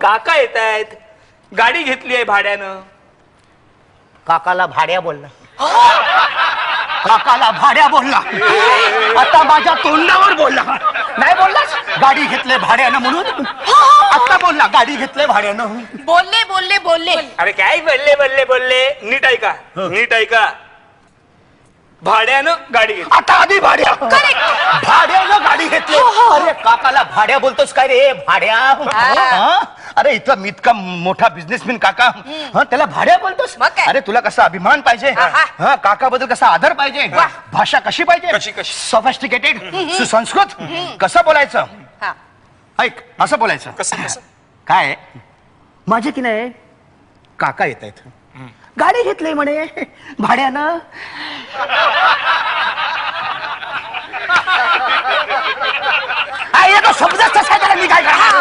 काका येत आहेत, गाडी घेतली आहे भाड्यानं. काकाला भाड्या बोलला. काकाला भाड्या बोलला. आता माझ्या तोंडावर बोलला. नाही बोललास गाडी घेतले भाड्यानं म्हणून. आता बोलला गाडी घेतले भाड्यानं. बोलले बोलले बोलले. अरे काय बोलले बोलले बोलले, नीट ऐका नीट ऐका. भाड्यानं गाडी घेतली. आता आधी भाड्या. भाड्यानं गाडी घेतली. अरे काकाला भाड्या बोलतोस काय रे भाड्या? हा? अरे इतका मोठा बिझनेसमॅन काका, त्याला भाड्या बोलतोस? अरे तुला कसा अभिमान पाहिजे, काका बद्दल कसा आदर पाहिजे, भाषा कशी पाहिजे, कशी सॉफिस्टिकेटेड, सुसंस्कृत, कसं बोलायचं? ऐक असं बोलायचं. कसं कसं काय माझे की नाही काका येत आहेत, गाडी घेतली म्हणे भाड्यानं. शब्दच तसा त्याला मी काय करणार?